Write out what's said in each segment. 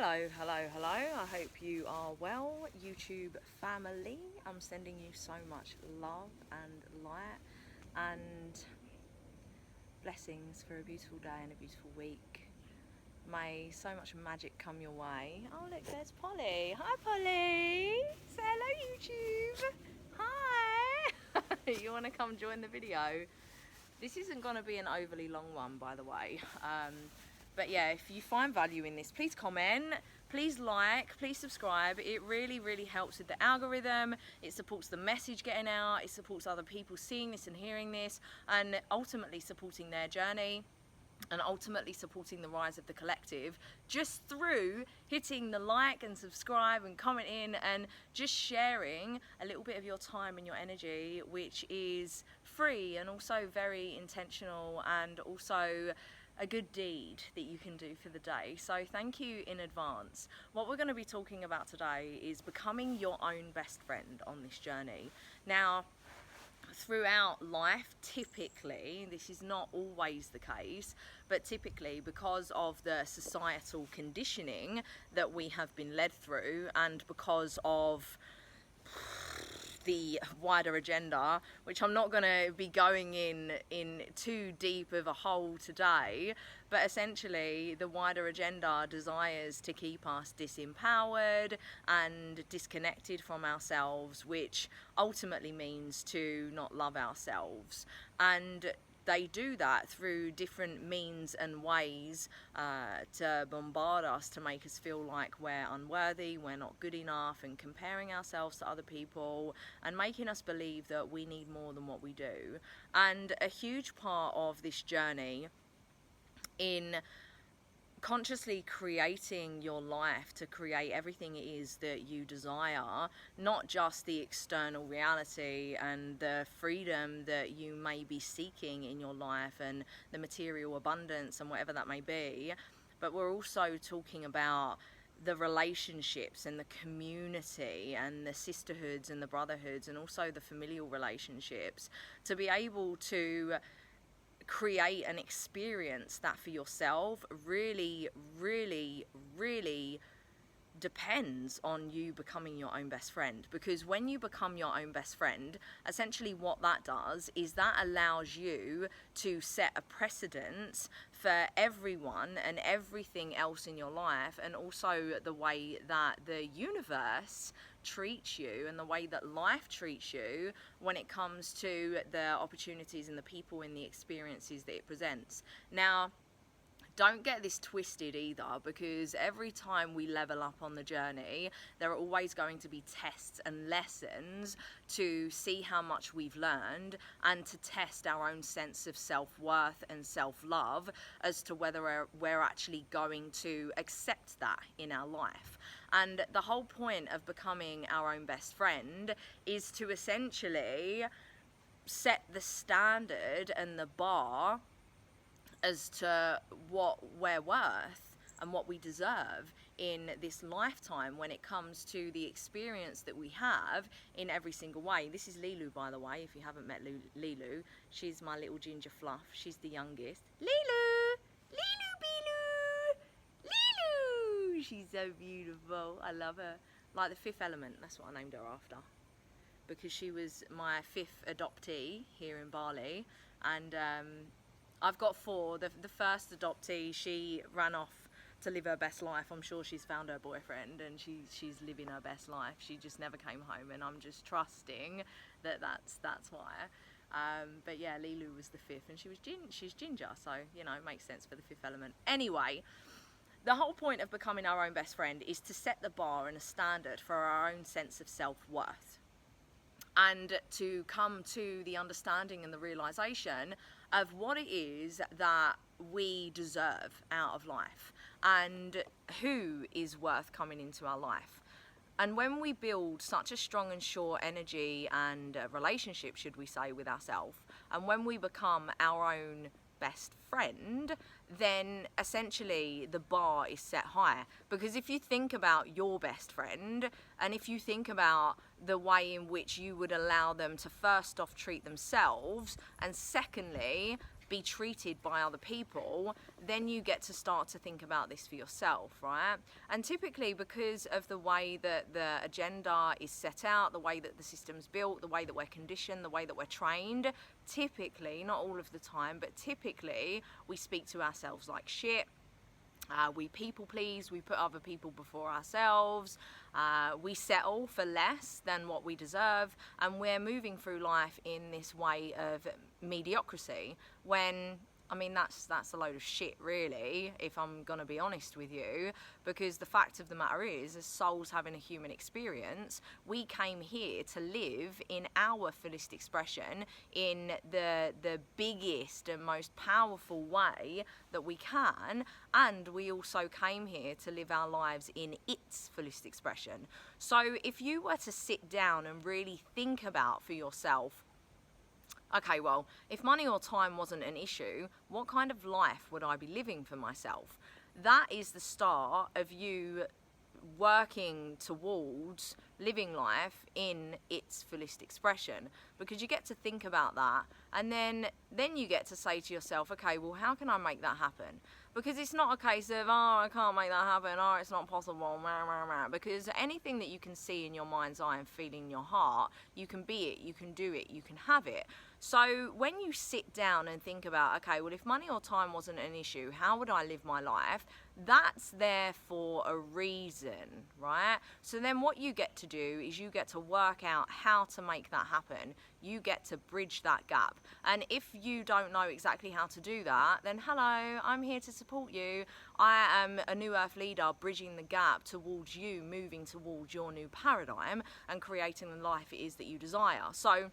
Hello, hello, hello. I hope you are well, YouTube family. I'm sending you so much love and light and blessings for a beautiful day and a beautiful week. May so much magic come your way. Oh, look, there's Polly. Hi, Polly. Say hello, YouTube. Hi. You want to come join the video? This isn't going to be an overly long one, by the way. But yeah, if you find value in this, please comment, please like, please subscribe. It really, really helps with the algorithm. It supports the message getting out. It supports other people seeing this and hearing this, and ultimately supporting their journey, and ultimately supporting the rise of the collective just through hitting the like and subscribe and commenting and just sharing a little bit of your time and your energy, which is free and also very intentional and also a good deed that you can do for the day. So thank you in advance. What we're going to be talking about today is becoming your own best friend on this journey. Now, throughout life, typically, this is not always the case, but typically because of the societal conditioning that we have been led through, and because of the wider agenda, which I'm not going to be going in too deep of a hole today, but essentially the wider agenda desires to keep us disempowered and disconnected from ourselves, which ultimately means to not love ourselves. And they do that through different means and ways to bombard us, to make us feel like we're unworthy, we're not good enough, and comparing ourselves to other people and making us believe that we need more than what we do. And a huge part of this journey in consciously creating your life to create everything it is that you desire, not just the external reality and the freedom that you may be seeking in your life and the material abundance and whatever that may be, but we're also talking about the relationships and the community and the sisterhoods and the brotherhoods and also the familial relationships, to be able to create and experience that for yourself really, really, really depends on you becoming your own best friend. Because when you become your own best friend, essentially what that does is that allows you to set a precedence for everyone and everything else in your life, and also the way that the universe treats you and the way that life treats you when it comes to the opportunities and the people and the experiences that it presents. Now, don't get this twisted either, because every time we level up on the journey, there are always going to be tests and lessons to see how much we've learned and to test our own sense of self-worth and self-love as to whether we're actually going to accept that in our life. And the whole point of becoming our own best friend is to essentially set the standard and the bar as to what we're worth and what we deserve in this lifetime when it comes to the experience that we have in every single way. This is Lilu, by the way, if you haven't met Lilu. She's my little ginger fluff. She's the youngest. Lilu! Lilu Bilu! Lilu! She's so beautiful. I love her. Like the fifth element, that's what I named her after. Because she was my fifth adoptee here in Bali. And I've got four. The first adoptee, she ran off to live her best life. I'm sure she's found her boyfriend and she's living her best life. She just never came home, and I'm just trusting that that's why. But yeah, Lilu was the fifth, and she's ginger, so you know, it makes sense for the fifth element. Anyway, the whole point of becoming our own best friend is to set the bar and a standard for our own sense of self-worth, and to come to the understanding and the realization of what it is that we deserve out of life and who is worth coming into our life. And when we build such a strong and sure energy and relationship, should we say, with ourselves, and when we become our own best friend, then essentially the bar is set higher. Because if you think about your best friend, and if you think about the way in which you would allow them to first off treat themselves, and secondly be treated by other people, then you get to start to think about this for yourself, right? And typically, because of the way that the agenda is set out, the way that the system's built, the way that we're conditioned, the way that we're trained, typically, not all of the time, but typically, we speak to ourselves like shit. We people please, we put other people before ourselves, we settle for less than what we deserve, and we're moving through life in this way of mediocrity when, I mean, that's a load of shit, really, if I'm gonna be honest with you, because the fact of the matter is, as souls having a human experience, we came here to live in our fullest expression in the biggest and most powerful way that we can, and we also came here to live our lives in its fullest expression. So if you were to sit down and really think about for yourself, okay, well, if money or time wasn't an issue, what kind of life would I be living for myself? That is the start of you working towards living life in its fullest expression, because you get to think about that, and then you get to say to yourself, okay, well, how can I make that happen? Because it's not a case of, oh, I can't make that happen, oh, it's not possible, because anything that you can see in your mind's eye and feel in your heart, you can be it, you can do it, you can have it. So when you sit down and think about, okay, well, if money or time wasn't an issue, how would I live my life? That's there for a reason, right? So then what you get to do is you get to work out how to make that happen. You get to bridge that gap. And if you don't know exactly how to do that, then hello, I'm here to support you. I am a New Earth leader bridging the gap towards you moving towards your new paradigm and creating the life it is that you desire. So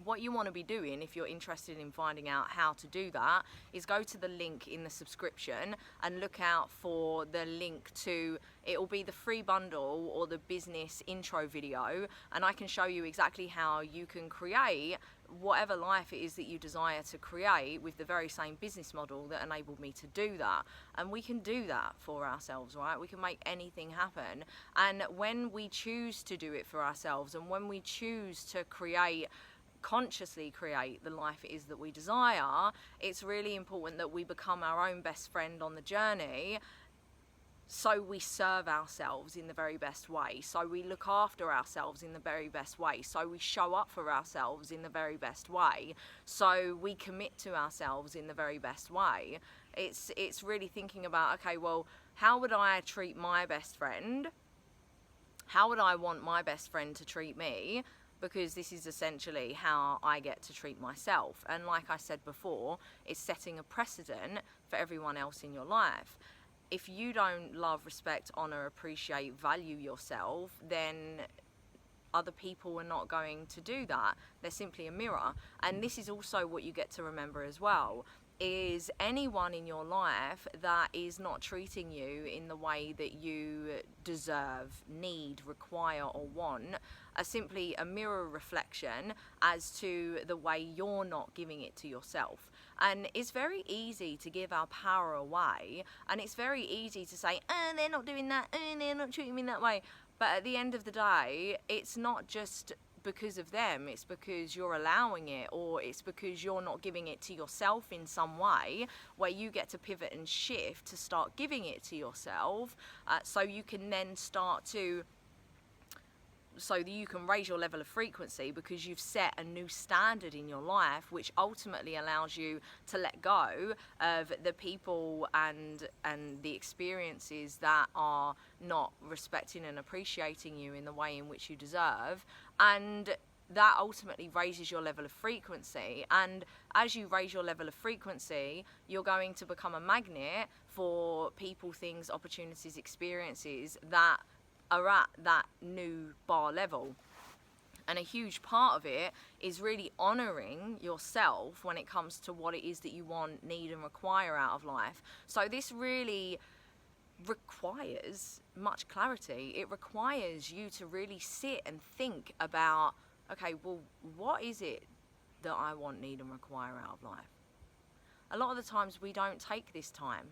what you want to be doing, if you're interested in finding out how to do that, is go to the link in the subscription and look out for the link to, it will be the free bundle or the business intro video, and I can show you exactly how you can create whatever life it is that you desire to create with the very same business model that enabled me to do that. And we can do that for ourselves, right? We can make anything happen. And when we choose to do it for ourselves, and when we choose to consciously create the life it is that we desire, it's really important that we become our own best friend on the journey, so we serve ourselves in the very best way, so we look after ourselves in the very best way, so we show up for ourselves in the very best way, so we commit to ourselves in the very best way. It's really thinking about, okay, well, how would I treat my best friend? How would I want my best friend to treat me? Because this is essentially how I get to treat myself. And like I said before, it's setting a precedent for everyone else in your life. If you don't love, respect, honor, appreciate, value yourself, then other people are not going to do that. They're simply a mirror. And this is also what you get to remember as well, is anyone in your life that is not treating you in the way that you deserve, need, require, or want are simply a mirror reflection as to the way you're not giving it to yourself. And it's very easy to give our power away, and it's very easy to say, they're not doing that, they're not treating me that way. But at the end of the day, it's not just because of them, it's because you're allowing it, or it's because you're not giving it to yourself in some way where you get to pivot and shift to start giving it to yourself, so you can then start to, so that you can raise your level of frequency, because you've set a new standard in your life, which ultimately allows you to let go of the people and the experiences that are not respecting and appreciating you in the way in which you deserve. And that ultimately raises your level of frequency. And as you raise your level of frequency, you're going to become a magnet for people, things, opportunities, experiences that are at that new bar level. And a huge part of it is really honouring yourself when it comes to what it is that you want, need, and require out of life. So this really requires much clarity. It requires you to really sit and think about, okay, well, what is it that I want, need, and require out of life? A lot of the times we don't take this time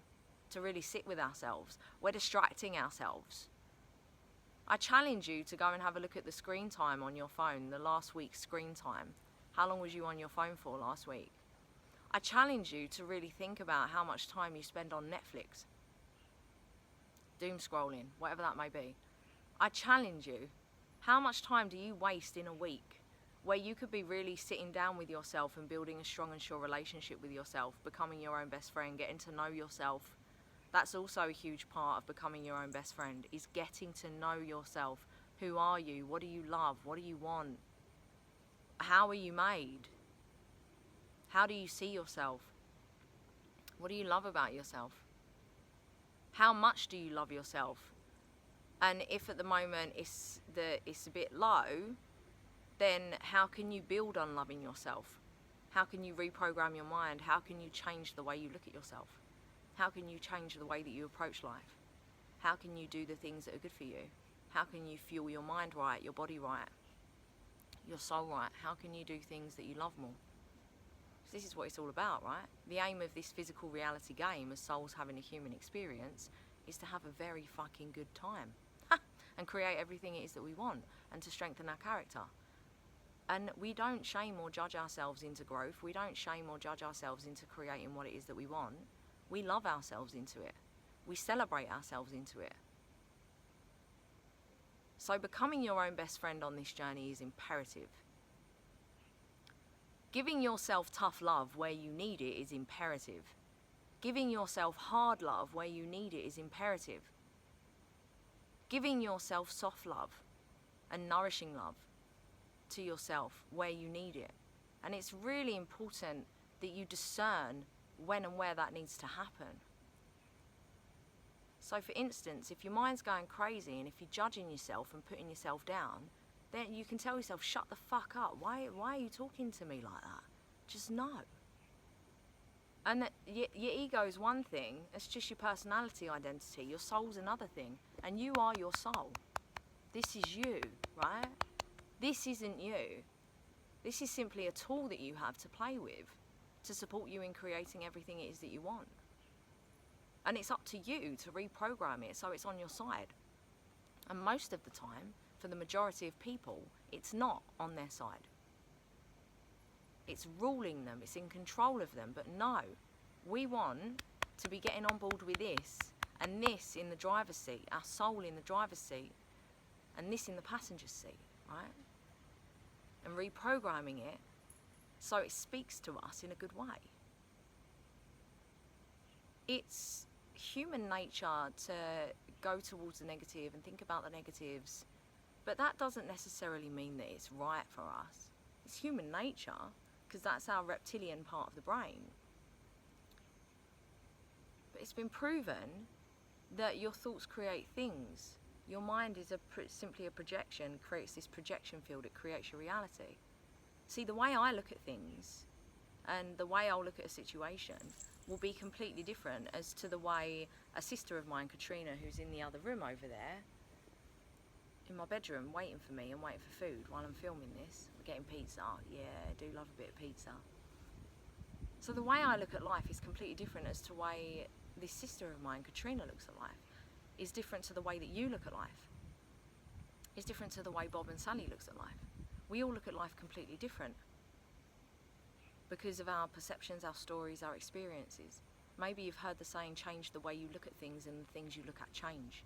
to really sit with ourselves. We're distracting ourselves. I challenge you to go and have a look at the screen time on your phone, the last week's screen time. How long was you on your phone for last week? I challenge you to really think about how much time you spend on Netflix, doom scrolling, whatever that may be. I challenge you, how much time do you waste in a week where you could be really sitting down with yourself and building a strong and sure relationship with yourself, becoming your own best friend, getting to know yourself? That's also a huge part of becoming your own best friend, is getting to know yourself. Who are you? What do you love? What do you want? How are you made? How do you see yourself? What do you love about yourself? How much do you love yourself? And if at the moment it's a bit low, then how can you build on loving yourself? How can you reprogram your mind? How can you change the way you look at yourself? How can you change the way that you approach life? How can you do the things that are good for you? How can you fuel your mind right, your body right, your soul right? How can you do things that you love more? This is what it's all about, right? The aim of this physical reality game, as souls having a human experience, is to have a very fucking good time and create everything it is that we want, and to strengthen our character. And we don't shame or judge ourselves into growth. We don't shame or judge ourselves into creating what it is that we want. We love ourselves into it. We celebrate ourselves into it. So becoming your own best friend on this journey is imperative. Giving yourself tough love where you need it is imperative. Giving yourself hard love where you need it is imperative. Giving yourself soft love and nourishing love to yourself where you need it. And it's really important that you discern when and where that needs to happen. So for instance, if your mind's going crazy and if you're judging yourself and putting yourself down, then you can tell yourself, shut the fuck up. Why are you talking to me like that? Just know. And that your ego is one thing, it's just your personality identity. Your soul's another thing. And you are your soul. This is you, right? This isn't you. This is simply a tool that you have to play with to support you in creating everything it is that you want. And it's up to you to reprogram it so it's on your side. And most of the time, for the majority of people, it's not on their side. It's ruling them, it's in control of them. But no, we want to be getting on board with this, and this in the driver's seat, our soul in the driver's seat, and this in the passenger seat, right? And reprogramming it so it speaks to us in a good way. It's human nature to go towards the negative and think about the negatives, but that doesn't necessarily mean that it's right for us. It's human nature, because that's our reptilian part of the brain. But it's been proven that your thoughts create things. Your mind is simply a projection, creates this projection field, it creates your reality. See, the way I look at things and the way I'll look at a situation will be completely different as to the way a sister of mine, Katrina, who's in the other room over there, in my bedroom, waiting for me and waiting for food while I'm filming this. We're getting pizza. Yeah, I do love a bit of pizza. So the way I look at life is completely different as to the way this sister of mine, Katrina, looks at life. Is different to the way that you look at life. It's different to the way Bob and Sally looks at life. We all look at life completely different because of our perceptions, our stories, our experiences. Maybe you've heard the saying, change the way you look at things and the things you look at change.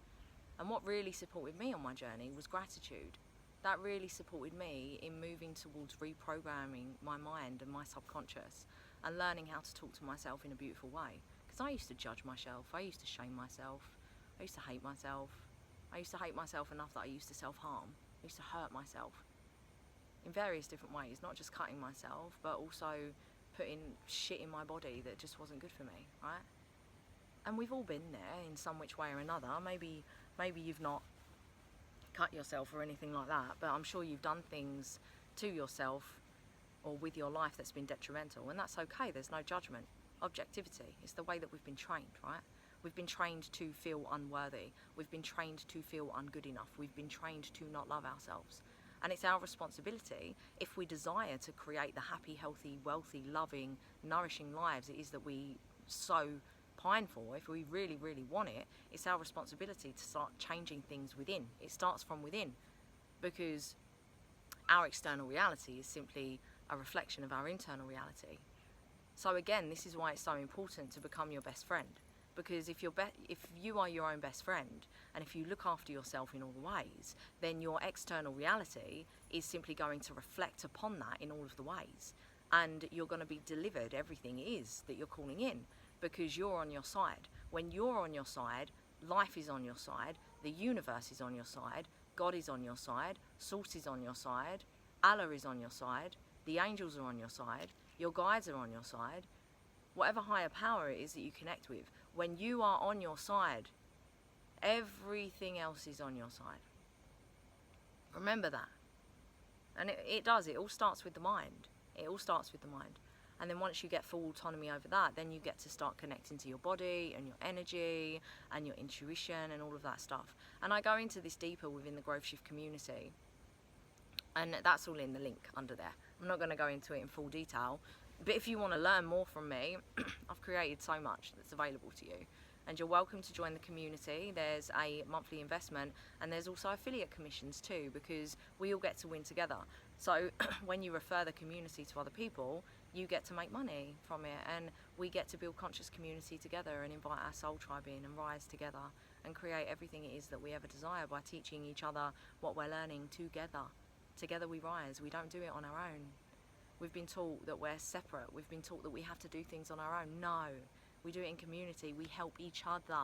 And what really supported me on my journey was gratitude. That really supported me in moving towards reprogramming my mind and my subconscious and learning how to talk to myself in a beautiful way. Because I used to judge myself, I used to shame myself, I used to hate myself. I used to hate myself enough that I used to self-harm. I used to hurt myself in various different ways, not just cutting myself, but also putting shit in my body that just wasn't good for me, right? And we've all been there in some which way or another. Maybe you've not cut yourself or anything like that, but I'm sure you've done things to yourself or with your life that's been detrimental, and that's okay. There's no judgment. Objectivity. It's the way that we've been trained, right? We've been trained to feel unworthy. We've been trained to feel ungood enough. We've been trained to not love ourselves. And it's our responsibility, if we desire to create the happy, healthy, wealthy, loving, nourishing lives it is that we so pine for, if we really, really want it, it's our responsibility to start changing things within. It starts from within, because our external reality is simply a reflection of our internal reality. So again, this is why it's so important to become your best friend. Because if you are your own best friend, and if you look after yourself in all ways, then your external reality is simply going to reflect upon that in all of the ways. And you're going to be delivered everything it is that you're calling in, because you're on your side. When you're on your side, life is on your side, the universe is on your side, God is on your side, Source is on your side, Allah is on your side, the angels are on your side, your guides are on your side, whatever higher power it is that you connect with. When you are on your side, everything else is on your side. Remember that. And it does, it all starts with the mind. It all starts with the mind. And then once you get full autonomy over that, then you get to start connecting to your body and your energy and your intuition and all of that stuff. And I go into this deeper within the Growth Shift community. And that's all in the link under there. I'm not going to go into it in full detail. But if you want to learn more from me, I've created so much that's available to you. And you're welcome to join the community. There's a monthly investment, and there's also affiliate commissions too, because we all get to win together. So when you refer the community to other people, you get to make money from it, and we get to build conscious community together and invite our soul tribe in and rise together and create everything it is that we ever desire by teaching each other what we're learning together. Together we rise. We don't do it on our own. We've been taught that we're separate. We've been taught that we have to do things on our own. No, we do it in community. We help each other.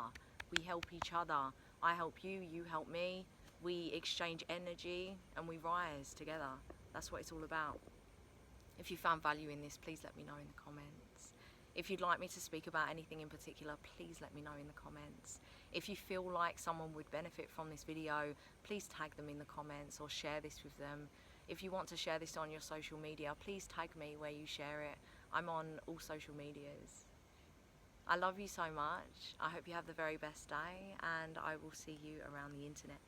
We help each other. I help you, you help me. We exchange energy and we rise together. That's what it's all about. If you found value in this, please let me know in the comments. If you'd like me to speak about anything in particular, please let me know in the comments. If you feel like someone would benefit from this video, please tag them in the comments or share this with them. If you want to share this on your social media, please tag me where you share it. I'm on all social medias. I love you so much. I hope you have the very best day, and I will see you around the internet.